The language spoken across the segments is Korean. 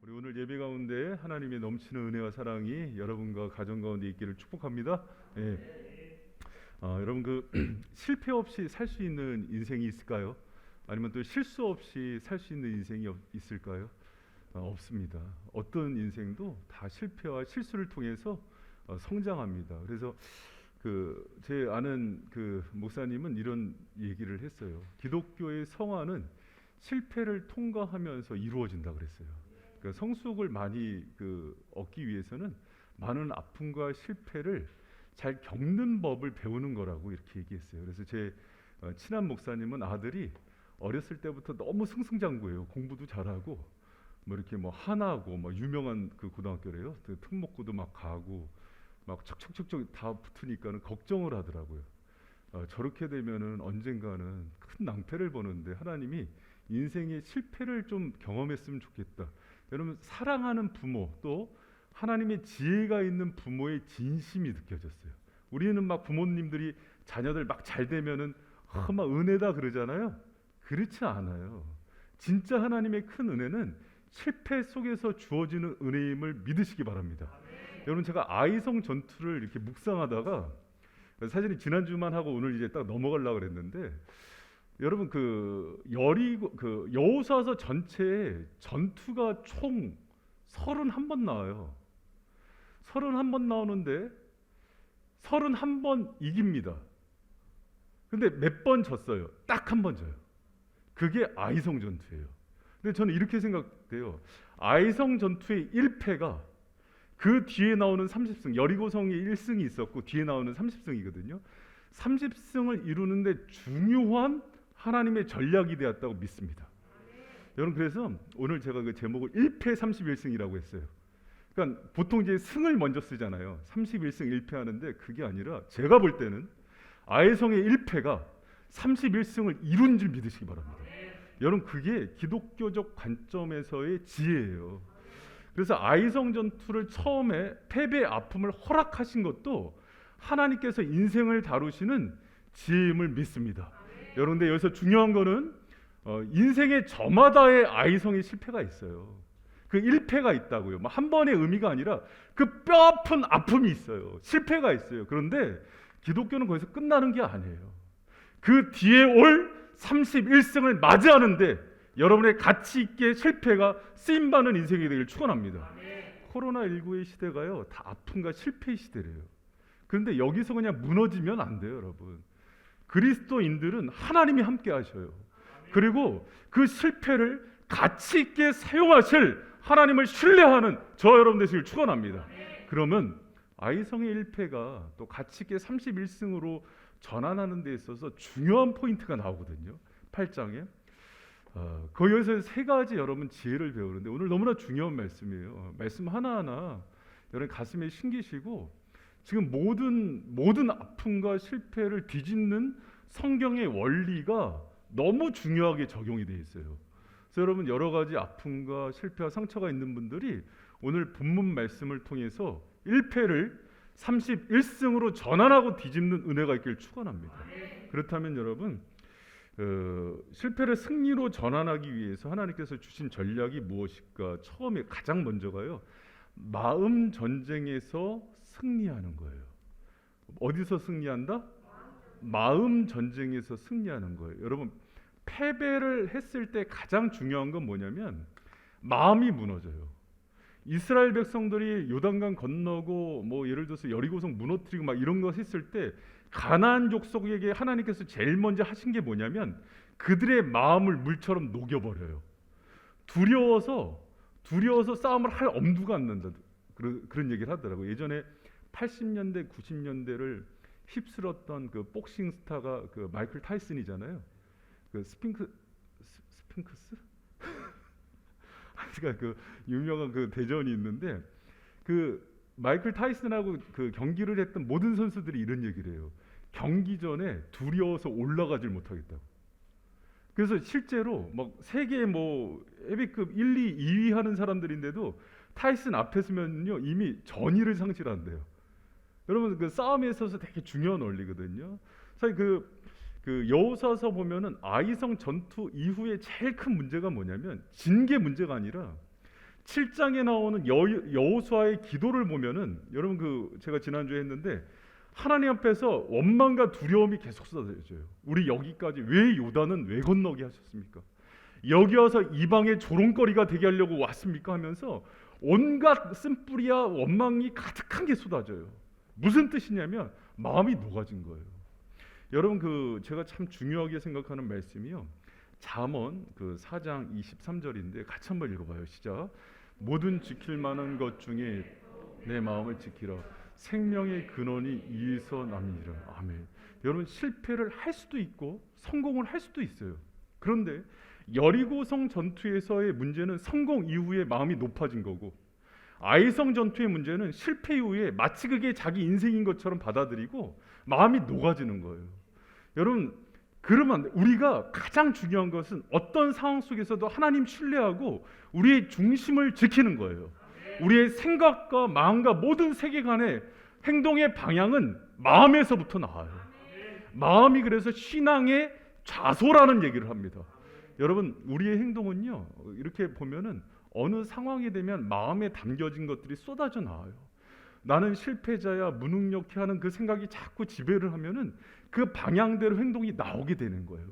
우리 오늘 예배 가운데 하나님의 넘치는 은혜와 사랑이 여러분과 가정 가운데 있기를 축복합니다. 예. 여러분 실패 없이 살 수 있는 인생이 있을까요? 아니면 또 실수 없이 살 수 있는 인생이 있을까요? 없습니다. 어떤 인생도 다 실패와 실수를 통해서 성장합니다. 그래서 제 아는 목사님은 이런 얘기를 했어요. 기독교의 성화는 실패를 통과하면서 이루어진다 그랬어요. 그러니까 성숙을 많이 얻기 위해서는 많은 아픔과 실패를 잘 겪는 법을 배우는 거라고 이렇게 얘기했어요. 그래서 제 친한 목사님은 아들이 어렸을 때부터 너무 승승장구예요. 공부도 잘하고 뭐 이렇게 뭐 하나고 뭐 유명한 고등학교래요. 특목고도 막 가고 막 척척척척 다 붙으니까는 걱정을 하더라고요. 저렇게 되면은 언젠가는 큰 낭패를 보는데 하나님이 인생의 실패를 좀 경험했으면 좋겠다. 여러분 사랑하는 부모 또 하나님의 지혜가 있는 부모의 진심이 느껴졌어요. 우리는 막 부모님들이 자녀들 막 잘 되면은 막 은혜다 그러잖아요. 그렇지 않아요. 진짜 하나님의 큰 은혜는 실패 속에서 주어지는 은혜임을 믿으시기 바랍니다. 여러분 제가 아이성 전투를 이렇게 묵상하다가 사실은 지난주만 하고 오늘 이제 딱 넘어가려고 그랬는데 여러분 여호수아서 전체에 전투가 총 31번 나와요. 31번 나오는데 31번 이깁니다. 근데 몇 번 졌어요? 딱 한 번 져요. 그게 아이성 전투예요. 근데 저는 이렇게 생각돼요. 아이성 전투의 1패가 그 뒤에 나오는 30승, 여리고성에 1승이 있었고 뒤에 나오는 30승이거든요. 30승을 이루는데 중요한 하나님의 전략이 되었다고 믿습니다. 여러분 그래서 오늘 제가 그 제목을 1패 31승이라고 했어요. 그러니까 보통 이제 승을 먼저 쓰잖아요. 31승 1패 하는데 그게 아니라 제가 볼 때는 아이성의 1패가 31승을 이룬 줄 믿으시기 바랍니다. 여러분 그게 기독교적 관점에서의 지혜예요. 그래서 아이성 전투를 처음에 패배의 아픔을 허락하신 것도 하나님께서 인생을 다루시는 지혜임을 믿습니다. 여러분 근데 여기서 중요한 거는 인생의 저마다의 아이성의 실패가 있어요. 그 1패가 있다고요. 뭐 한 번의 의미가 아니라 그 뼈아픈 아픔이 있어요. 실패가 있어요. 그런데 기독교는 거기서 끝나는 게 아니에요. 그 뒤에 올 31승을 맞이하는데 여러분의 가치 있게 실패가 쓰임받는 인생이 되기를 축원합니다. 코로나19의 시대가요 다 아픔과 실패의 시대래요. 그런데 여기서 그냥 무너지면 안 돼요. 여러분 그리스도인들은 하나님이 함께 하셔요. 그리고 그 실패를 가치 있게 사용하실 하나님을 신뢰하는 저 여러분 되시길 축원합니다. 그러면 아이성의 1패가 또 가치 있게 31승으로 전환하는 데 있어서 중요한 포인트가 나오거든요. 8장에 거기에서 세 가지 여러분 지혜를 배우는데 오늘 너무나 중요한 말씀이에요. 말씀 하나하나 여러분 가슴에 심기시고 지금 모든 아픔과 실패를 뒤집는 성경의 원리가 너무 중요하게 적용이 되어 있어요. 그래서 여러분 여러 가지 아픔과 실패와 상처가 있는 분들이 오늘 본문 말씀을 통해서 1패를 31승으로 전환하고 뒤집는 은혜가 있기를 축원합니다. 그렇다면 여러분 실패를 승리로 전환하기 위해서 하나님께서 주신 전략이 무엇일까? 처음에 가장 먼저가요. 마음 전쟁에서 승리하는 거예요. 어디서 승리한다? 마음 전쟁에서 승리하는 거예요. 여러분 패배를 했을 때 가장 중요한 건 뭐냐면 마음이 무너져요. 이스라엘 백성들이 요단강 건너고 뭐 예를 들어서 여리고성 무너뜨리고 막 이런 거 했을 때 가나안 족속에게 하나님께서 제일 먼저 하신 게 뭐냐면 그들의 마음을 물처럼 녹여버려요. 두려워서 싸움을 할 엄두가 안 난다. 그런 얘기를 하더라고요. 예전에 80년대 90년대를 휩쓸었던 그 복싱 스타가 그 마이클 타이슨이잖아요. 그 스핑크스? 그러니까 그 유명한 그 대전이 있는데 그 마이클 타이슨하고 그 경기를 했던 모든 선수들이 이런 얘기를 해요. 경기 전에 두려워서 올라가질 못하겠다고. 그래서 실제로 막 세계 뭐 헤비급 1, 2, 2위 하는 사람들인데도 타이슨 앞에 서면요 이미 전의를 상실한대요. 여러분 그 싸움에 있어서 되게 중요한 원리거든요. 사실 그 여호수아서 보면은 아이성 전투 이후에 제일 큰 문제가 뭐냐면 진 게 문제가 아니라 7장에 나오는 여호수아의 기도를 보면은 여러분 제가 지난주에 했는데 하나님 앞에서 원망과 두려움이 계속 쏟아져요. 우리 여기까지 왜 요단은 왜 건너게 하셨습니까? 여기 와서 이방의 조롱거리가 되게 하려고 왔습니까? 하면서 온갖 쓴뿌리와 원망이 가득한 게 쏟아져요. 무슨 뜻이냐면 마음이 녹아진 거예요. 여러분 제가 참 중요하게 생각하는 말씀이요. 잠언 4장 23절인데 같이 한번 읽어봐요. 시작. 모든 지킬 만한 것 중에 내 마음을 지키라. 생명의 근원이 이에서 남이니라. 아멘. 여러분 실패를 할 수도 있고 성공을 할 수도 있어요. 그런데 여리고성 전투에서의 문제는 성공 이후에 마음이 높아진 거고 아이성 전투의 문제는 실패 이후에 마치 그게 자기 인생인 것처럼 받아들이고 마음이 녹아지는 거예요. 여러분 그러면 안 돼. 우리가 가장 중요한 것은 어떤 상황 속에서도 하나님 신뢰하고 우리의 중심을 지키는 거예요. 우리의 생각과 마음과 모든 세계관의 행동의 방향은 마음에서부터 나와요. 마음이 그래서 신앙의 좌소라는 얘기를 합니다. 여러분 우리의 행동은요 이렇게 보면은 어느 상황이 되면 마음에 담겨진 것들이 쏟아져 나와요. 나는 실패자야 무능력해 하는 그 생각이 자꾸 지배를 하면은 그 방향대로 행동이 나오게 되는 거예요.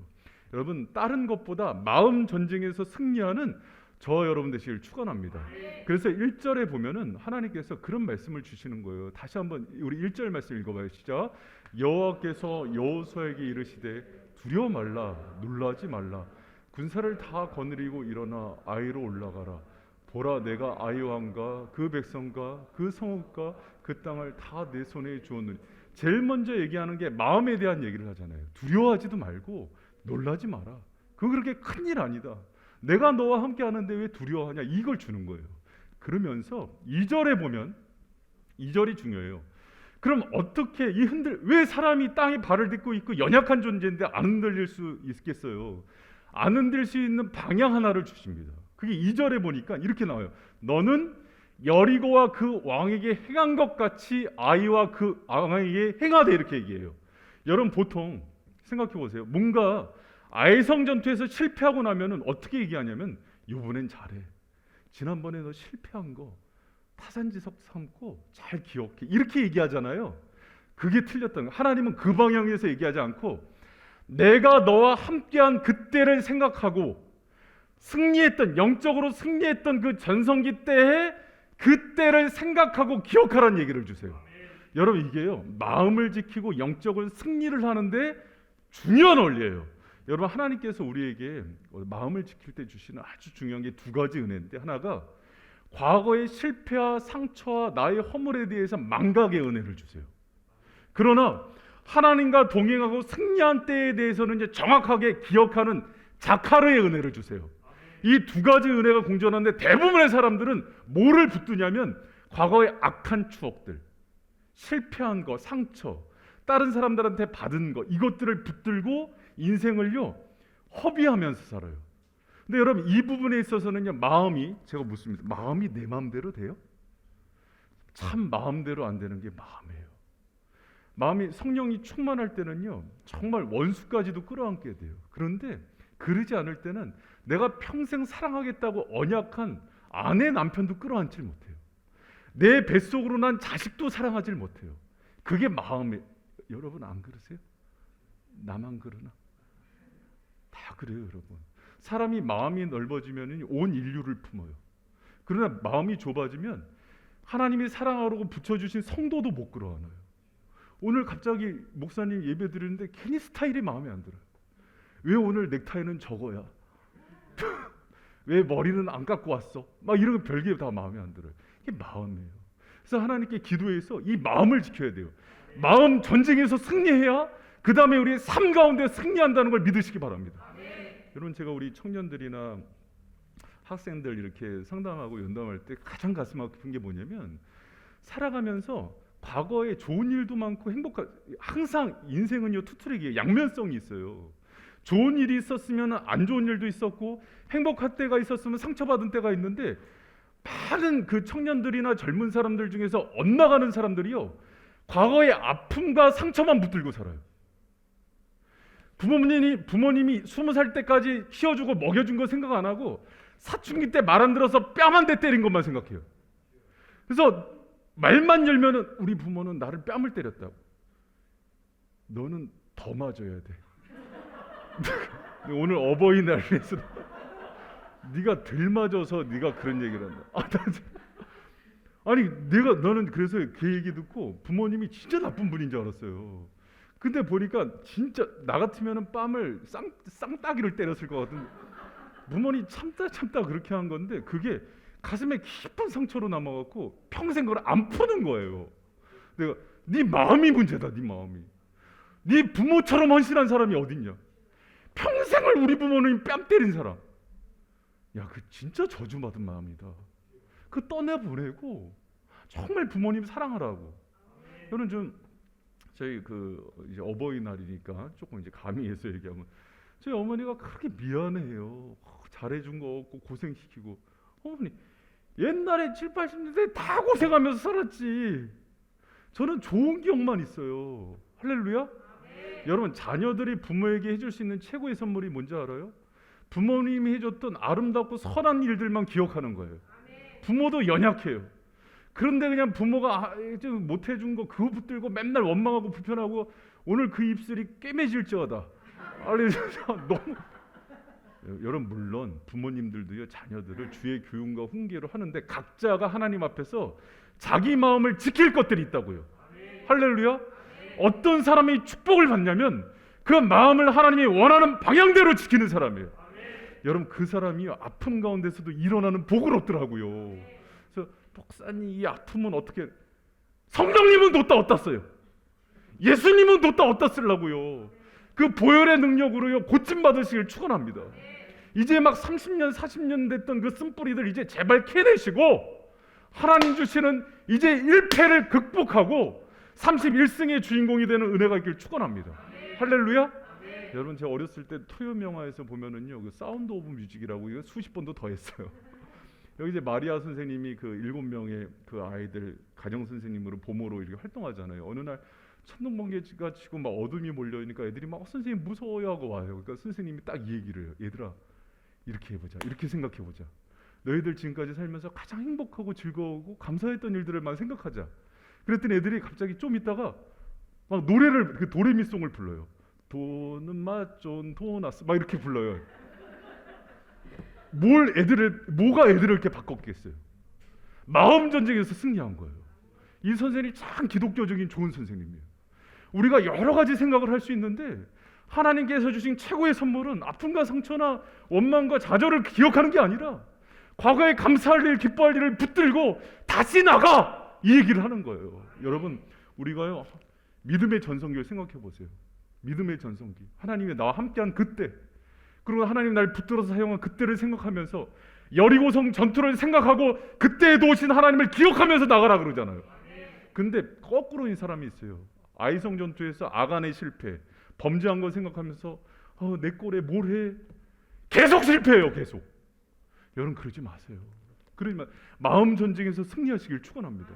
여러분 다른 것보다 마음 전쟁에서 승리하는 저 여러분 되시길 축원합니다. 그래서 1절에 보면은 하나님께서 그런 말씀을 주시는 거예요. 다시 한번 우리 1절 말씀 읽어봐요. 시작. 여호와께서 여호수아에게 이르시되 두려워 말라 놀라지 말라 군사를 다 거느리고 일어나 아이로 올라가라. 보라 내가 아이 왕과 그 백성과 그 성읍과 그 땅을 다 내 손에 주었느니. 제일 먼저 얘기하는 게 마음에 대한 얘기를 하잖아요. 두려워하지도 말고 놀라지 마라. 그거 그렇게 큰일 아니다. 내가 너와 함께 하는데 왜 두려워하냐 이걸 주는 거예요. 그러면서 2절에 보면 2절이 중요해요. 그럼 어떻게 왜 사람이 땅에 발을 딛고 있고 연약한 존재인데 안 흔들릴 수 있겠어요? 안 흔들 수 있는 방향 하나를 주십니다. 그게 2절에 보니까 이렇게 나와요. 너는 여리고와 그 왕에게 행한 것 같이 아이와 그 왕에게 행하되 이렇게 얘기해요. 여러분 보통 생각해 보세요. 뭔가 아이성 전투에서 실패하고 나면은 어떻게 얘기하냐면 이번엔 잘해. 지난번에 너 실패한 거 타산지석 삼고 잘 기억해. 이렇게 얘기하잖아요. 그게 틀렸다는 거예요. 하나님은 그 방향에서 얘기하지 않고 내가 너와 함께한 그때를 생각하고 영적으로 승리했던 그 전성기 때에 그때를 생각하고 기억하라는 얘기를 주세요. 여러분 이게요 마음을 지키고 영적인 승리를 하는데 중요한 원리예요. 여러분 하나님께서 우리에게 마음을 지킬 때 주시는 아주 중요한 게 두 가지 은혜인데 하나가 과거의 실패와 상처와 나의 허물에 대해서 망각의 은혜를 주세요. 그러나 하나님과 동행하고 승리한 때에 대해서는 이제 정확하게 기억하는 자카르의 은혜를 주세요. 이 두 가지 은혜가 공존하는데 대부분의 사람들은 뭐를 붙드냐면 과거의 악한 추억들, 실패한 거, 상처, 다른 사람들한테 받은 거 이것들을 붙들고 인생을요 허비하면서 살아요. 근데 여러분 이 부분에 있어서는요 제가 묻습니다. 마음이 내 마음대로 돼요? 참 마음대로 안 되는 게 마음이에요. 마음이 성령이 충만할 때는요 정말 원수까지도 끌어안게 돼요. 그런데 그러지 않을 때는 내가 평생 사랑하겠다고 언약한 아내 남편도 끌어안질 못해요. 내 뱃속으로 난 자식도 사랑하질 못해요. 그게 마음에 여러분 안 그러세요? 나만 그러나? 다 그래요 여러분. 사람이 마음이 넓어지면 온 인류를 품어요. 그러나 마음이 좁아지면 하나님이 사랑하라고 붙여주신 성도도 못 끌어안아요. 오늘 갑자기 목사님 예배 드리는데 괜히 스타일이 마음에 안 들어요. 왜 오늘 넥타이는 저거야? 왜 머리는 안 깎고 왔어? 막 이런 거 별게 다 마음에 안 들어요. 이게 마음이에요. 그래서 하나님께 기도해서 이 마음을 지켜야 돼요. 마음 전쟁에서 승리해야 그 다음에 우리 삶 가운데 승리한다는 걸 믿으시기 바랍니다. 여러분 제가 우리 청년들이나 학생들 이렇게 상담하고 연담할 때 가장 가슴 아픈 게 뭐냐면 살아가면서 과거에 좋은 일도 많고 항상 인생은요 투트랙이에요. 양면성이 있어요. 좋은 일이 있었으면 안 좋은 일도 있었고 행복할 때가 있었으면 상처받은 때가 있는데 많은 그 청년들이나 젊은 사람들 중에서 엇나가는 사람들이요 과거의 아픔과 상처만 붙들고 살아요. 부모님이 20살 때까지 키워주고 먹여준 거 생각 안 하고 사춘기 때 말 안 들어서 뺨 한 대 때린 것만 생각해요. 그래서 말만 열면은 우리 부모는 나를 뺨을 때렸다고. 너는 더 맞아야 돼. 오늘 어버이날에서 네가 덜 맞아서 네가 그런 얘기를 한다. 아니 너는 그래서 그 얘기 듣고 부모님이 진짜 나쁜 분인 줄 알았어요. 근데 보니까 진짜 나 같으면은 뺨을 쌍따기를 때렸을 것 같은. 부모님 참다 그렇게 한 건데 그게 가슴에 깊은 상처로 남아갖고 평생 그걸 안 푸는 거예요. 내가 네 마음이 문제다. 네 마음이. 네 부모처럼 헌신한 사람이 어딨냐. 평생을 우리 부모님 뺨 때린 사람. 야, 그 진짜 저주받은 마음이다. 그 떠내보내고 정말 부모님 사랑하라고. 저는 좀 저희 이제 어버이날이니까 조금 이제 가미해서 얘기하면 저희 어머니가 그렇게 미안해요. 잘해준 거 없고 고생시키고. 어머니 옛날에 7, 80년대 다 고생하면서 살았지. 저는 좋은 기억만 있어요. 할렐루야. 여러분 자녀들이 부모에게 해줄 수 있는 최고의 선물이 뭔지 알아요? 부모님이 해줬던 아름답고 선한 일들만 기억하는 거예요. 부모도 연약해요. 그런데 그냥 부모가 못 해준 거 그거 붙들고 맨날 원망하고 불편하고 오늘 그 입술이 꿰매질지어다. 너무 여러분 물론 부모님들도요 자녀들을 주의 교훈과 훈계로 하는데 각자가 하나님 앞에서 자기 마음을 지킬 것들이 있다고요. 할렐루야. 어떤 사람이 축복을 받냐면 그 마음을 하나님이 원하는 방향대로 지키는 사람이에요. 여러분 그 사람이 아픔 가운데서도 일어나는 복을 얻더라고요. 그래서 목사님 이 아픔은 어떻게 성령님은 뒀다 어디다 써요? 예수님은 뒀다 어디다 쓰려고요? 그 보혈의 능력으로요 고침 받으시길 축원합니다. 이제 막 30년 40년 됐던 그 쓴뿌리들 이제 제발 캐내시고 하나님 주시는 이제 1패를 극복하고 31승의 주인공이 되는 은혜가 있길 축원합니다. 할렐루야. 여러분 제가 어렸을 때 토요 영화에서 보면은요 그 사운드 오브 뮤직이라고 이거 수십 번도 더 했어요. 여기 이제 마리아 선생님이 그 7명의 그 아이들 가정 선생님으로 보모로 이렇게 활동하잖아요. 어느 날 천둥번개가 치고 막 어둠이 몰려오니까 애들이 막 선생님 무서워요 하고 와요. 그러니까 선생님이 딱 이 얘기를 해요. 얘들아 이렇게 해보자. 이렇게 생각해보자. 너희들 지금까지 살면서 가장 행복하고 즐거우고 감사했던 일들을만 생각하자. 그랬더니 애들이 갑자기 좀 있다가 막 노래를 그 도레미송을 불러요. 도는 맛존 도나스 막 이렇게 불러요. 뭐가 애들을 이렇게 바꿨겠어요? 마음 전쟁에서 승리한 거예요. 이 선생님이 참 기독교적인 좋은 선생님이에요. 우리가 여러 가지 생각을 할 수 있는데 하나님께서 주신 최고의 선물은 아픔과 상처나 원망과 좌절을 기억하는 게 아니라 과거에 감사할 일, 기뻐할 일을 붙들고 다시 나가! 이 얘기를 하는 거예요. 여러분 우리가요 믿음의 전성기를 생각해 보세요. 믿음의 전성기. 하나님이 나와 함께한 그때 그리고 하나님이 날 붙들어서 사용한 그때를 생각하면서 여리고성 전투를 생각하고 그때에 도우신 하나님을 기억하면서 나가라 그러잖아요. 근데 거꾸로인 사람이 있어요. 아이성 전투에서 아간의 실패 범죄한 거 생각하면서 내 꼴에 뭘 해? 계속 실패해요. 계속. 여러분 그러지 마세요. 그러지만 마음 전쟁에서 승리하시길 축원합니다.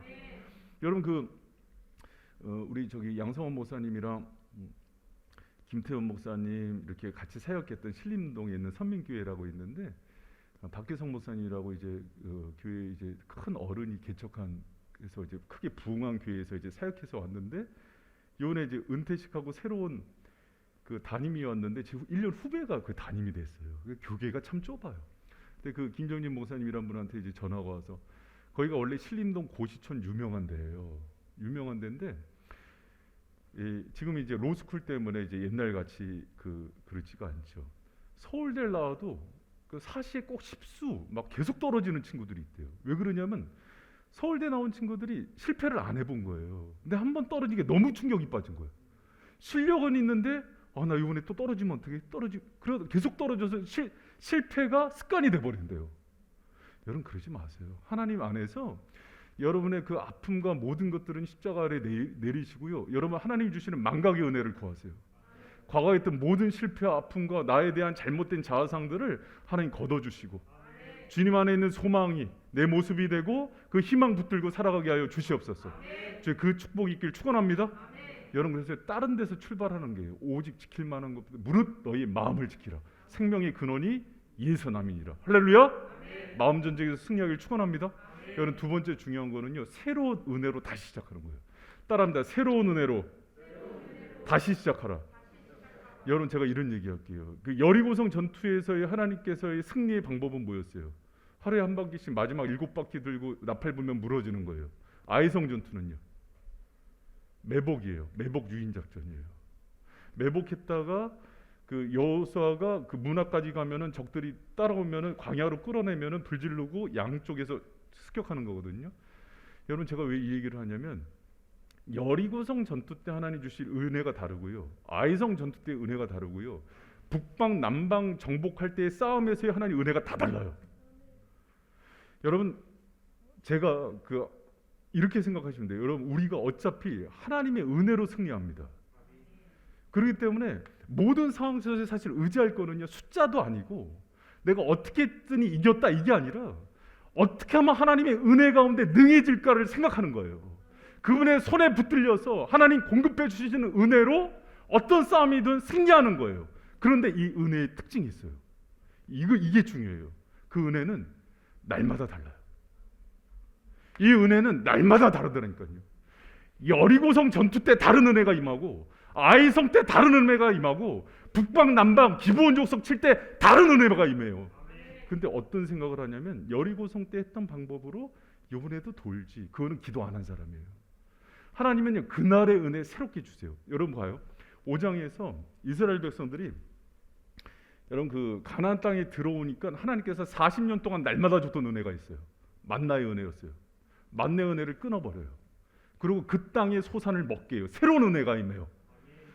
여러분 우리 저기 양성원 목사님이랑 김태원 목사님 이렇게 같이 사역했던 신림동에 있는 선민교회라고 있는데 박계성 목사님이라고 이제 교회 이제 큰 어른이 개척한 그래서 이제 크게 부흥한 교회에서 이제 사역해서 왔는데 이번에 이제 은퇴식하고 새로운 그 담임이 왔는데 지금 1년 후배가 그 담임이 됐어요. 교계가 참 좁아요. 근데 그 김정진 목사님이란 분한테 이제 전화가 와서 거기가 원래 신림동 고시촌 유명한 데예요. 유명한 데인데 지금 이제 로스쿨 때문에 이제 옛날 같이 그렇지가 않죠. 서울대를 나와도 그 사시에 꼭 10수 막 계속 떨어지는 친구들이 있대요. 왜 그러냐면 서울대 나온 친구들이 실패를 안 해본 거예요. 근데 한 번 떨어지게 너무 충격이 빠진 거예요. 실력은 있는데 나 이번에 또 떨어지면 어떻게 그러다 계속 떨어져서 실패가 습관이 돼버린대요. 여러분 그러지 마세요. 하나님 안에서 여러분의 그 아픔과 모든 것들은 십자가 아래 내리시고요. 여러분 하나님 주시는 망각의 은혜를 구하세요. 과거에 있던 모든 실패와 아픔과 나에 대한 잘못된 자아상들을 하나님 걷어주시고 주님 안에 있는 소망이 내 모습이 되고 그 희망 붙들고 살아가게 하여 주시옵소서. 그 축복이 있길 축원합니다. 여러분 그래서 다른 데서 출발하는 게 오직 지킬 만한 것 무릇 너희 마음을 지키라. 생명의 근원이 예선함이니라. 할렐루야. 마음 전쟁에서 승리하기를 축원합니다. 여러분, 두 번째 중요한 거는요, 새로운 은혜로 다시 시작하는 거예요. 따라합니다. 새로운 은혜로 다시 시작하라. 여러분, 제가 이런 얘기할게요. 그 여리고성 전투에서의 하나님께서의 승리의 방법은 뭐였어요? 하루에 한 바퀴씩 마지막 7바퀴 들고 나팔 불면 무너지는 거예요. 아이성 전투는요, 매복이에요. 매복 유인 작전이에요. 매복했다가 그 여호수아가 그 문 앞까지 가면은 적들이 따라오면은 광야로 끌어내면은 불 지르고 양쪽에서 습격하는 거거든요. 여러분, 제가 왜 이 얘기를 하냐면 여리고성 전투 때 하나님 주실 은혜가 다르고요, 아이성 전투 때 은혜가 다르고요, 북방 남방 정복할 때의 싸움에서의 하나님 은혜가 다 달라요. 여러분, 제가 이렇게 생각하시면 돼요. 여러분, 우리가 어차피 하나님의 은혜로 승리합니다. 그렇기 때문에 모든 상황 속에서 사실 의지할 거는요, 숫자도 아니고 내가 어떻게 했더니 이겼다 이게 아니라 어떻게 하면 하나님의 은혜 가운데 능해질까를 생각하는 거예요. 그분의 손에 붙들려서 하나님 공급해 주시는 은혜로 어떤 싸움이든 승리하는 거예요. 그런데 이 은혜의 특징이 있어요. 이게 중요해요. 그 은혜는 날마다 달라요. 이 은혜는 날마다 다르더라니까요. 여리고성 전투 때 다른 은혜가 임하고, 아이성 때 다른 은혜가 임하고, 북방 남방 기브온 족속 칠 때 다른 은혜가 임해요. 근데 어떤 생각을 하냐면 여리고성 때 했던 방법으로 이번에도 돌지. 그거는 기도 안 한 사람이에요. 하나님은요, 그날의 은혜 새롭게 주세요. 여러분 봐요. 5장에서 이스라엘 백성들이 여러분 그 가나안 땅에 들어오니까 하나님께서 40년 동안 날마다 줬던 은혜가 있어요. 만나의 은혜였어요. 만나의 은혜를 끊어버려요. 그리고 그 땅의 소산을 먹게 해요. 새로운 은혜가 임해요.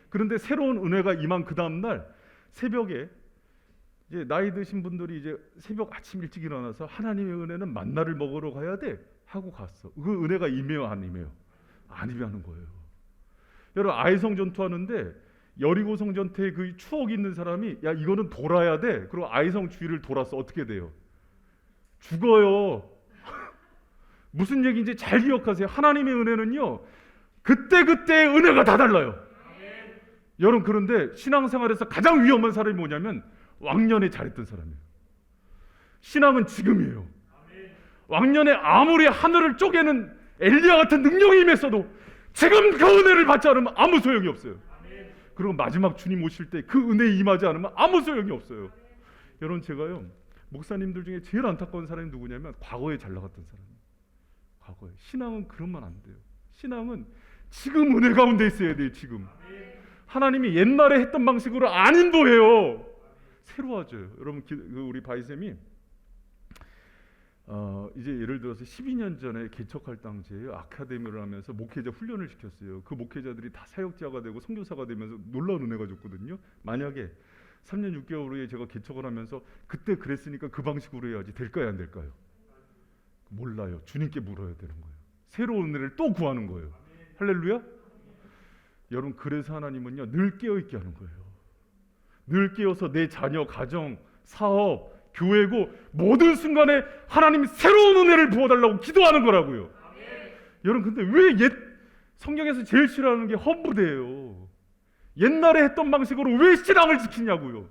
그런데 새로운 은혜가 임한 그 다음날 새벽에 이제 나이 드신 분들이 이제 새벽 아침 일찍 일어나서 하나님의 은혜는 만나를 먹으러 가야 돼 하고 갔어. 그 은혜가 임해요, 안 임해요? 안 임하는 거예요. 여러분, 아이성 전투하는데 여리고성 전투에 그 추억이 있는 사람이 야 이거는 돌아야 돼. 그리고 아이성 주위를 돌았어. 어떻게 돼요? 죽어요. 무슨 얘기인지 잘 기억하세요. 하나님의 은혜는요, 그때그때의 은혜가 다 달라요. 여러분, 그런데 신앙생활에서 가장 위험한 사람이 뭐냐면 왕년에 잘했던 사람이에요. 신앙은 지금이에요. 왕년에 아무리 하늘을 쪼개는 엘리야 같은 능력이 임했어도 지금 그 은혜를 받지 않으면 아무 소용이 없어요. 그리고 마지막 주님 오실 때 그 은혜에 임하지 않으면 아무 소용이 없어요. 여러분, 제가요, 목사님들 중에 제일 안타까운 사람이 누구냐면 과거에 잘 나갔던 사람이에요. 과거에. 신앙은 그러면 안 돼요. 신앙은 지금 은혜 가운데 있어야 돼요. 지금 하나님이 옛날에 했던 방식으로 안 인도해요. 새로 하죠. 여러분, 우리 바이쌤이 이제 예를 들어서 12년 전에 개척할 당시에 아카데미를 하면서 목회자 훈련을 시켰어요. 그 목회자들이 다 사역자가 되고 선교사가 되면서 놀라운 은혜가 줬거든요. 만약에 3년 6개월 후에 제가 개척을 하면서 그때 그랬으니까 그 방식으로 해야지 될까요, 안 될까요? 몰라요. 주님께 물어야 되는 거예요. 새로운 은혜를 또 구하는 거예요. 할렐루야. 여러분, 그래서 하나님은요, 늘 깨어있게 하는 거예요. 늘 깨어서 내 자녀, 가정, 사업, 교회고 모든 순간에 하나님이 새로운 은혜를 부어달라고 기도하는 거라고요. 여러분, 근데 왜 성경에서 제일 싫어하는 게 헌부대예요. 옛날에 했던 방식으로 왜 신앙을 지키냐고요.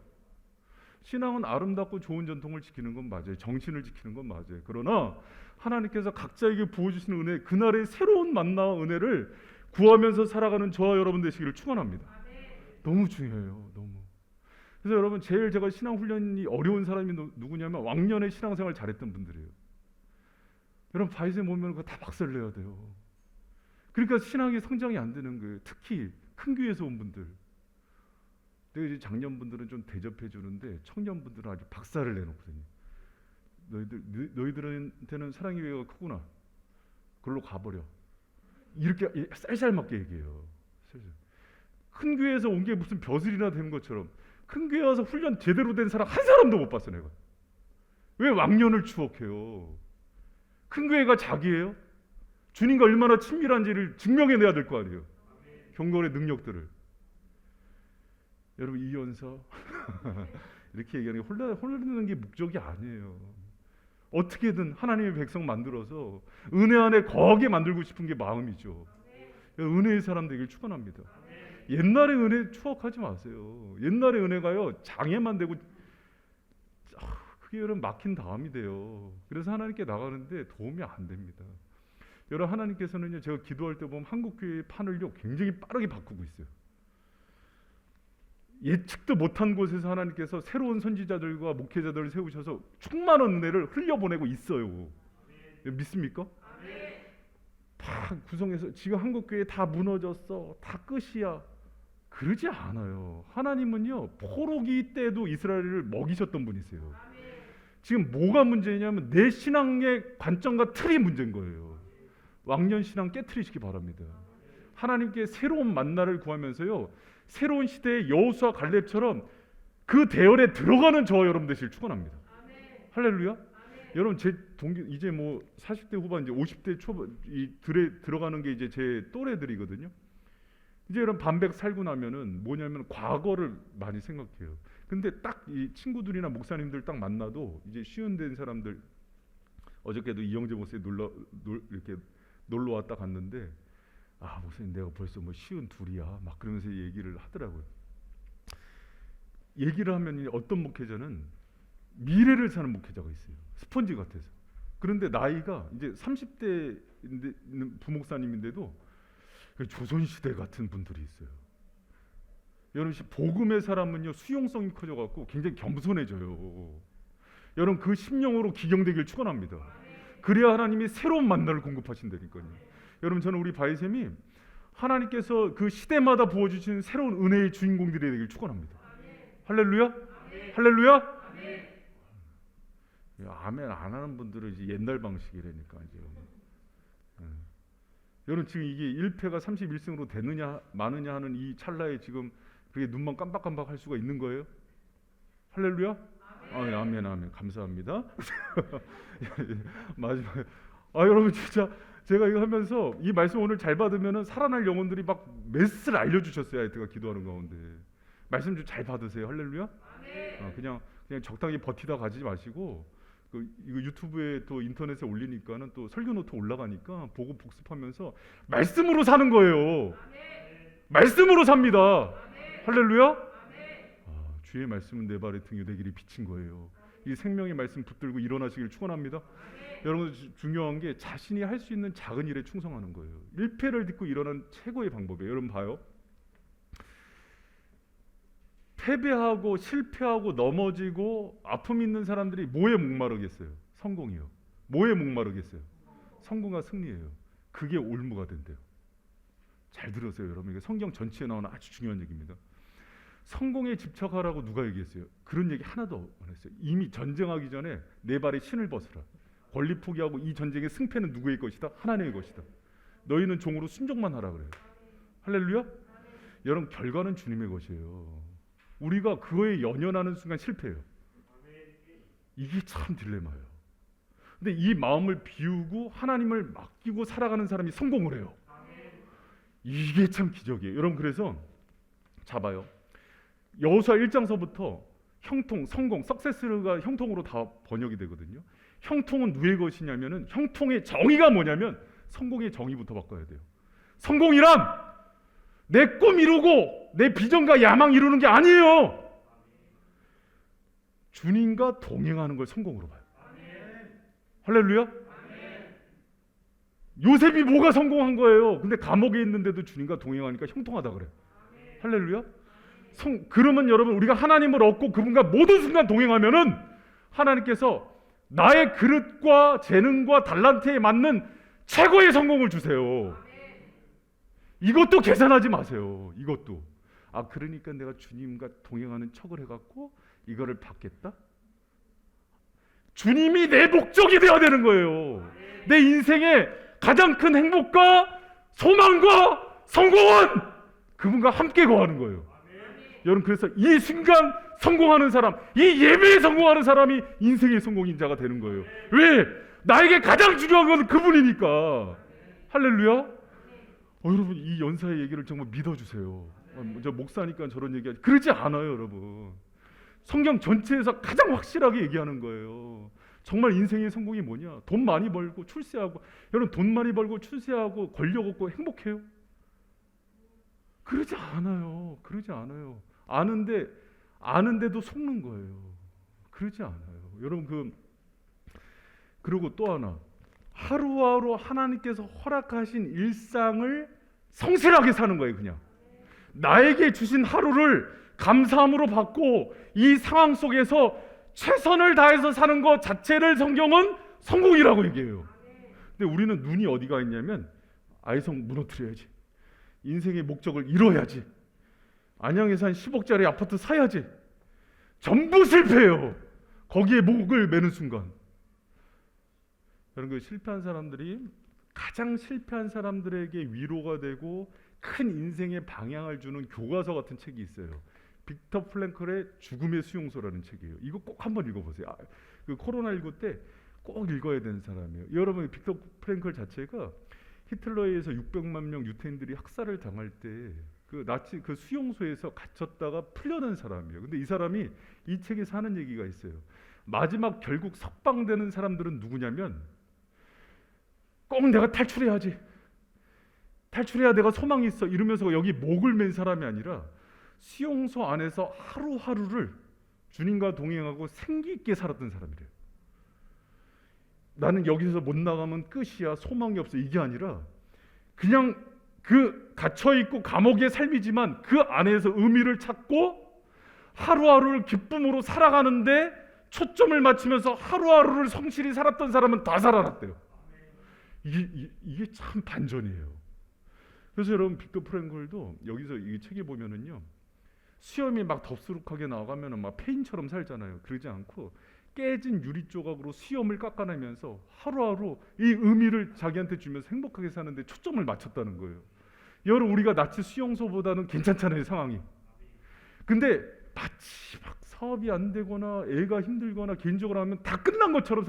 신앙은 아름답고 좋은 전통을 지키는 건 맞아요. 정신을 지키는 건 맞아요. 그러나 하나님께서 각자에게 부어주시는 은혜, 그날의 새로운 만나와 은혜를 구하면서 살아가는 저와 여러분 되시기를 축원합니다. 너무 중요해요. 너무. 그래서 여러분, 제일 제가 신앙 훈련이 어려운 사람이 누구냐면 왕년에 신앙생활 잘했던 분들이에요. 여러분, 바이쌤 오면 그거 다 박살내야 돼요. 그러니까 신앙이 성장이 안 되는 거예요. 특히 큰 교회에서 온 분들. 내가 이제 장년분들은 좀 대접해 주는데 청년분들은 아주 박살을 내놓거든요. 너희들한테는 사랑의 교회가 크구나. 그걸로 가버려. 이렇게 쌀쌀맞게 얘기해요. 큰 교회에서 온 게 무슨 벼슬이나 되는 것처럼 큰 교회 와서 훈련 제대로 된 사람 한 사람도 못 봤어 내가. 왜 왕년을 추억해요? 큰 교회가 자기예요? 주님과 얼마나 친밀한지를 증명해내야 될 거 아니에요. 경건의 능력들을. 여러분, 이 연서 이렇게 얘기하는 게 혼내는 게 목적이 아니에요. 어떻게든 하나님의 백성 만들어서 은혜 안에 거하게 만들고 싶은 게 마음이죠. 은혜의 사람 되길 축원합니다. 옛날의 은혜 추억하지 마세요. 옛날의 은혜가요, 장애만 되고 그게 여러분 막힌 다음이 돼요. 그래서 하나님께 나가는데 도움이 안 됩니다. 여러분, 하나님께서는요, 제가 기도할 때 보면 한국교회의 판을요 굉장히 빠르게 바꾸고 있어요. 예측도 못한 곳에서 하나님께서 새로운 선지자들과 목회자들을 세우셔서 충만한 은혜를 흘려보내고 있어요. 믿습니까? 다 구성해서 지금 한국교회 다 무너졌어, 다 끝이야, 그러지 않아요. 하나님은요 포로기 때도 이스라엘을 먹이셨던 분이세요. 지금 뭐가 문제냐면 내 신앙의 관점과 틀이 문제인 거예요. 왕년 신앙 깨트리시기 바랍니다. 하나님께 새로운 만나를 구하면서요, 새로운 시대의 여호수아 갈렙처럼 그 대열에 들어가는 저와 여러분 되시길 축원합니다. 할렐루야. 여러분, 제 동기 이제 뭐 40대 후반, 이제 50대 초반 이 들어가는 게 이제 제 또래들이거든요. 이제 여러분 반백 살고 나면은 뭐냐면 과거를 많이 생각해요. 근데 딱 이 친구들이나 목사님들 딱 만나도 이제 시운된 사람들, 어저께도 이영재 목사님 이렇게 놀러 왔다 갔는데, 아 목사님 내가 벌써 뭐 시운 둘이야 막 그러면서 얘기를 하더라고요. 얘기를 하면 어떤 목회자는 미래를 사는 목회자가 있어요. 스펀지 같아서. 그런데 나이가 이제 30대 부목사님인데도 조선시대 같은 분들이 있어요. 여러분, 복음의 사람은요 수용성이 커져갖고 굉장히 겸손해져요. 여러분, 그 심령으로 기경되길 축원합니다. 그래야 하나님이 새로운 만나를 공급하신다니까요. 여러분, 저는 우리 바이샘이 하나님께서 그 시대마다 부어주신 새로운 은혜의 주인공들이 되길 축원합니다. 할렐루야? 할렐루야? 아멘 안 하는 분들은 이제 옛날 방식이라니까 이제. 여러분, 지금 이게 1패가 31승으로 되느냐 마느냐 하는 이 찰나에 지금 그게 눈만 깜빡깜빡 할 수가 있는 거예요? 할렐루야? 아멘 아멘 감사합니다. 마지막에 여러분, 진짜 제가 이거 하면서 이 말씀 오늘 잘 받으면은 살아날 영혼들이 막 메시지를 알려주셨어요. 하여튼가 기도하는 가운데 말씀 좀 잘 받으세요. 할렐루야? 그냥 적당히 버티다 가지 마시고, 이거 유튜브에 또 인터넷에 올리니까는 또 설교 노트 올라가니까 보고 복습하면서 말씀으로 사는 거예요. 말씀으로 삽니다. 할렐루야? 주의 말씀은 내 발의 등이 되기를 비친 거예요. 이 생명의 말씀 붙들고 일어나시길 축원합니다. 여러분, 중요한 게 자신이 할 수 있는 작은 일에 충성하는 거예요. 1패를 딛고 일어난 최고의 방법이에요. 여러분 봐요. 패배하고 실패하고 넘어지고 아픔 있는 사람들이 뭐에 목마르겠어요? 성공이요. 뭐에 목마르겠어요? 성공과 승리예요. 그게 올무가 된대요. 잘 들으세요, 여러분. 이게 성경 전체에 나오는 아주 중요한 얘기입니다. 성공에 집착하라고 누가 얘기했어요? 그런 얘기 하나도 안 했어요. 이미 전쟁하기 전에 내 발에 신을 벗으라. 권리 포기하고 이 전쟁의 승패는 누구의 것이다? 하나님의 것이다. 너희는 종으로 순종만 하라 그래요. 할렐루야? 여러분, 결과는 주님의 것이에요. 우리가 그거에 연연하는 순간 실패해요. 이게 참 딜레마예요. 근데 이 마음을 비우고 하나님을 맡기고 살아가는 사람이 성공을 해요. 이게 참 기적이에요. 여러분, 그래서 잡아요. 여호수아 1장서부터 형통, 성공, 석세스가 형통으로 다 번역이 되거든요. 형통은 누구의 것이냐면은, 형통의 정의가 뭐냐면 성공의 정의부터 바꿔야 돼요. 성공이란 내 꿈 이루고 내 비전과 야망 이루는 게 아니에요. 주님과 동행하는 걸 성공으로 봐요. 할렐루야? 요셉이 뭐가 성공한 거예요? 근데 감옥에 있는데도 주님과 동행하니까 형통하다 그래요. 할렐루야? 그러면 여러분, 우리가 하나님을 얻고 그분과 모든 순간 동행하면은 하나님께서 나의 그릇과 재능과 달란트에 맞는 최고의 성공을 주세요. 이것도 계산하지 마세요. 이것도. 그러니까 내가 주님과 동행하는 척을 해갖고 이거를 받겠다? 주님이 내 목적이 되어야 되는 거예요. 내 인생의 가장 큰 행복과 소망과 성공은 그분과 함께 거하는 거예요. 여러분, 그래서 이 순간 성공하는 사람, 이 예배에 성공하는 사람이 인생의 성공인자가 되는 거예요. 왜? 나에게 가장 중요한 건 그분이니까. 할렐루야? 여러분, 이 연사의 얘기를 정말 믿어주세요. 저 목사니까 저런 얘기하지, 그러지 않아요. 여러분, 성경 전체에서 가장 확실하게 얘기하는 거예요. 정말 인생의 성공이 뭐냐? 돈 많이 벌고 출세하고. 여러분, 돈 많이 벌고 출세하고 권력 얻고 행복해요? 그러지 않아요. 그러지 않아요. 아는데도 속는 거예요. 그러지 않아요. 여러분 그리고 또 하나, 하루하루 하나님께서 허락하신 일상을 성실하게 사는 거예요. 그냥 나에게 주신 하루를 감사함으로 받고 이 상황 속에서 최선을 다해서 사는 것 자체를 성경은 성공이라고 얘기해요. 근데 우리는 눈이 어디가 있냐면 아이성 무너뜨려야지, 인생의 목적을 이뤄야지, 안양에서 한 10억짜리 아파트 사야지, 전부 실패해요. 거기에 목을 매는 순간. 여러분, 그 실패한 사람들이 가장 실패한 사람들에게 위로가 되고 큰 인생의 방향을 주는 교과서 같은 책이 있어요. 빅터 프랭클의 죽음의 수용소라는 책이에요. 이거 꼭 한번 읽어보세요. 그 코로나19 때 꼭 읽어야 되는 사람이에요. 여러분, 빅터 프랭클 자체가 히틀러에 의해서 600만 명 유태인들이 학살을 당할 때 그 나치 그 수용소에서 갇혔다가 풀려난 사람이에요. 근데 이 사람이 이 책에서 하는 얘기가 있어요. 마지막 결국 석방되는 사람들은 누구냐면, 꼭 내가 탈출해야지, 탈출해야 내가 소망이 있어 이러면서 여기 목을 맨 사람이 아니라 수용소 안에서 하루하루를 주님과 동행하고 생기 있게 살았던 사람이래요. 나는 여기서 못 나가면 끝이야, 소망이 없어, 이게 아니라 그냥 그 갇혀있고 감옥의 삶이지만 그 안에서 의미를 찾고 하루하루를 기쁨으로 살아가는데 초점을 맞추면서 하루하루를 성실히 살았던 사람은 다 살아났대요. 이게 참 반전이에요. 그래서 여러분, 빅터 프랭클도 여기서 이 책에 보면은요, 시험이 막 덥수룩하게 나가면은 막 페인처럼 살잖아요. 그러지 않고 깨진 유리 조각으로 수염을 깎아내면서 하루하루 이 의미를 자기한테 주면서 행복하게 사는데 초점을 맞췄다는 거예요. 여러분, 우리가 나치 수용소보다는 괜찮잖아요, 상황이. 근데 마치 막 사업이 안 되거나 애가 힘들거나 개인적으로 하면 다 끝난 것처럼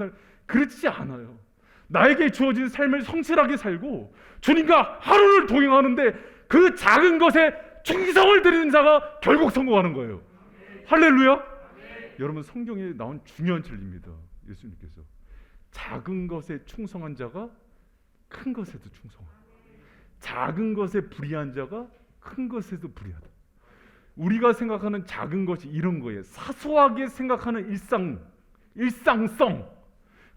그렇지 않아요. 나에게 주어진 삶을 성실하게 살고 주님과 하루를 동행하는데 그 작은 것에 충성을 들이는 자가 결국 성공하는 거예요. 할렐루야. 여러분, 성경에 나온 중요한 진리입니다. 예수님께서 작은 것에 충성한 자가 큰 것에도 충성하다. 작은 것에 불의한 자가 큰 것에도 불의하다. 우리가 생각하는 작은 것이 이런 거예요. 사소하게 생각하는 일상성,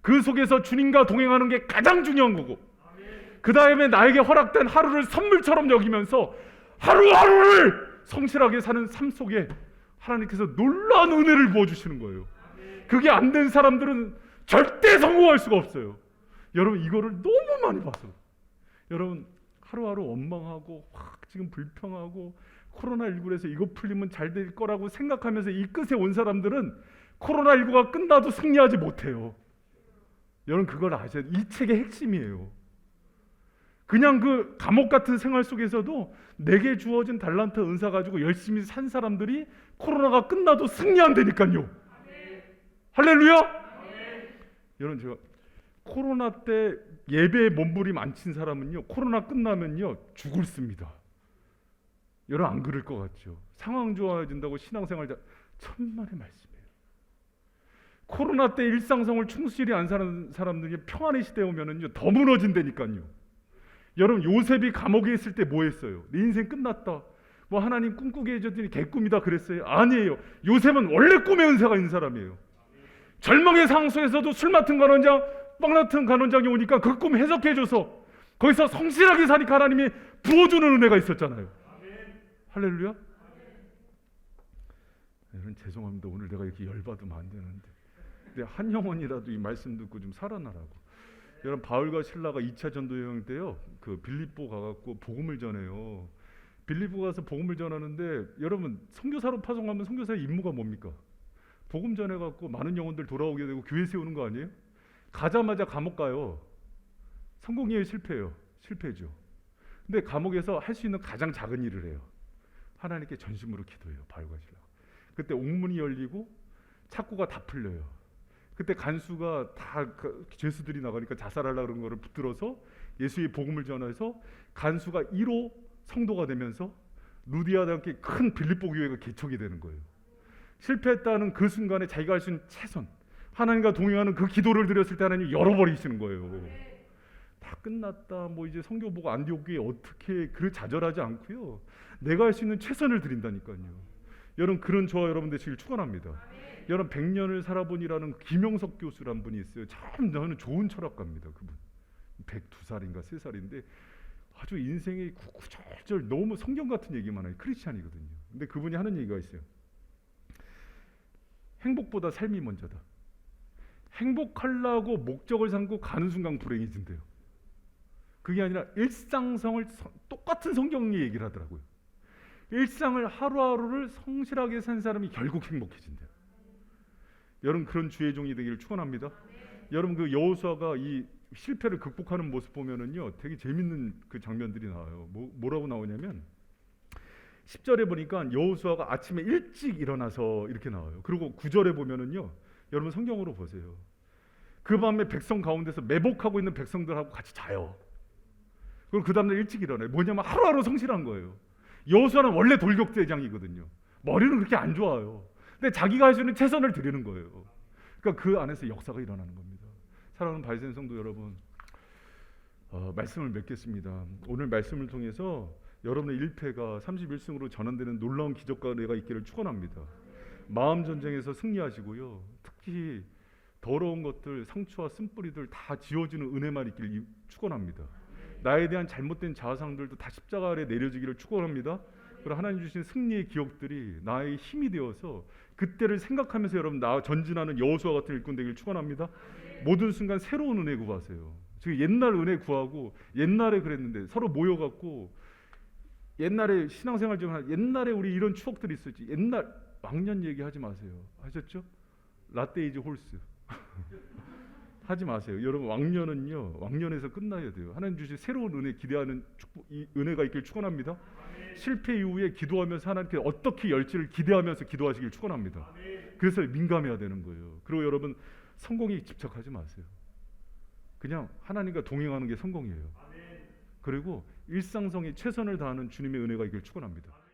그 속에서 주님과 동행하는 게 가장 중요한 거고, 그 다음에 나에게 허락된 하루를 선물처럼 여기면서 하루하루를 성실하게 사는 삶 속에 하나님께서 놀라운 은혜를 부어주시는 거예요. 그게 안 된 사람들은 절대 성공할 수가 없어요. 여러분, 이거를 너무 많이 봤어요. 여러분, 하루하루 원망하고 지금 불평하고 코로나19에서 이거 풀리면 잘 될 거라고 생각하면서 이 끝에 온 사람들은 코로나19가 끝나도 승리하지 못해요. 여러분, 그걸 아셔야 돼요. 이 책의 핵심이에요. 그냥 그 감옥 같은 생활 속에서도 내게 주어진 달란트 은사 가지고 열심히 산 사람들이 코로나가 끝나도 승리한다니까요. 할렐루야. 여러분, 제가 코로나 때 예배에 몸부림 안 친 사람은요, 코로나 끝나면요 죽을습니다. 여러분, 안 그럴 것 같죠? 상황 좋아진다고 신앙생활 천만의 말씀이에요. 코로나 때 일상생활 충실히 안 사는 사람들이 평안의 시대에 오면은요 더 무너진다니까요. 여러분, 요셉이 감옥에 있을 때 뭐 했어요? 내 인생 끝났다, 뭐 하나님 꿈꾸게 해줬더니 개꿈이다 그랬어요? 아니에요. 요셉은 원래 꿈의 은사가 있는 사람이에요. 절망의 상황 속에서도 술 맡은 간원장, 빵 같은 간원장이 오니까 그 꿈 해석해줘서 거기서 성실하게 사니까 하나님이 부어주는 은혜가 있었잖아요. 할렐루야. 여러분, 죄송합니다. 오늘 내가 이렇게 열받으면 안 되는데, 근데 한 영혼이라도 이 말씀 듣고 좀 살아나라고. 여러분, 바울과 신라가 2차 전도 여행 때요, 그 빌립보 가갖고 복음을 전해요. 빌립보 가서 복음을 전하는데, 여러분, 선교사로 파송하면 선교사의 임무가 뭡니까? 복음 전해갖고 많은 영혼들 돌아오게 되고 교회 세우는 거 아니에요? 가자마자 감옥 가요. 성공이에요, 실패예요? 실패죠. 근데 감옥에서 할 수 있는 가장 작은 일을 해요. 하나님께 전심으로 기도해요. 바울과 신라. 그때 옥문이 열리고 착고가 다 풀려요. 그때 간수가 다 죄수들이 나가니까 자살하려고 그런 거를 붙들어서 예수의 복음을 전해서 간수가 1호 성도가 되면서 루디아와 함께 큰 빌립보 교회가 개척이 되는 거예요. 실패했다는 그 순간에 자기가 할 수 있는 최선, 하나님과 동행하는 그 기도를 드렸을 때 하나님이 열어버리시는 거예요. 다 끝났다, 뭐 이제 선교 보고 안디옥교회 어떻게, 그를 좌절하지 않고요, 내가 할 수 있는 최선을 드린다니까요. 여러분, 그런 저와 여러분 되시길 축원합니다. 여러분 100년을 살아본이라는 김영석 교수란 분이 있어요. 참 저는 좋은 철학가입니다. 그분 102살인가 3살인데 아주 인생의 구구절절 너무 성경 같은 얘기만 해요. 크리스찬이거든요. 근데 그분이 하는 얘기가 있어요. 행복보다 삶이 먼저다. 행복하려고 목적을 삼고 가는 순간 불행해진대요. 그게 아니라 일상성을 똑같은 성경이 얘기를 하더라고요. 일상을 하루하루를 성실하게 산 사람이 결국 행복해진대요. 여러분 그런 주의 종이 되기를 축원합니다. 여러분 그 여호수아가 이 실패를 극복하는 모습 보면은요 되게 재밌는 그 장면들이 나와요. 뭐라고 나오냐면 10절에 보니까 여호수아가 아침에 일찍 일어나서 이렇게 나와요. 그리고 9절에 보면은요 여러분 성경으로 보세요. 그 밤에 백성 가운데서 매복하고 있는 백성들하고 같이 자요. 그리고 그 다음날 일찍 일어나요. 뭐냐면 하루하루 성실한 거예요. 여호수아는 원래 돌격대장이거든요. 머리는 그렇게 안 좋아요. 근데 자기가 할 수 있는 최선을 드리는 거예요. 그러니까 그 안에서 역사가 일어나는 겁니다. 사랑하는 바이센 성도 여러분, 말씀을 맺겠습니다. 오늘 말씀을 통해서 여러분의 일패가 31승으로 전환되는 놀라운 기적과 은혜가 있기를 축원합니다. 마음 전쟁에서 승리하시고요. 특히 더러운 것들, 상처와 쓴뿌리들 다 지워지는 은혜만 있기를 축원합니다. 나에 대한 잘못된 자아상들도 다 십자가 아래 내려지기를 축원합니다. 그리고 하나님 주신 승리의 기억들이 나의 힘이 되어서 그때를 생각하면서 여러분 나 전진하는 여호수아 같은 일꾼 되기를 축원합니다. 모든 순간 새로운 은혜 구하세요. 지금 옛날 은혜 구하고 옛날에 그랬는데 서로 모여갖고 옛날에 신앙생활 좀 옛날에 우리 이런 추억들이 있었지. 옛날 왕년 얘기하지 마세요. 하셨죠? 라떼이즈 홀스 하지 마세요. 여러분 왕년은요 왕년에서 끝나야 돼요. 하나님 주신 새로운 은혜 기대하는 이 은혜가 있길 축원합니다. 실패 이후에 기도하면서 하나님께 어떻게 열지를 기대하면서 기도하시길 축원합니다. 그래서 민감해야 되는 거예요. 그리고 여러분 성공에 집착하지 마세요. 그냥 하나님과 동행하는 게 성공이에요. 그리고 일상성에 최선을 다하는 주님의 은혜가 있길 축원합니다.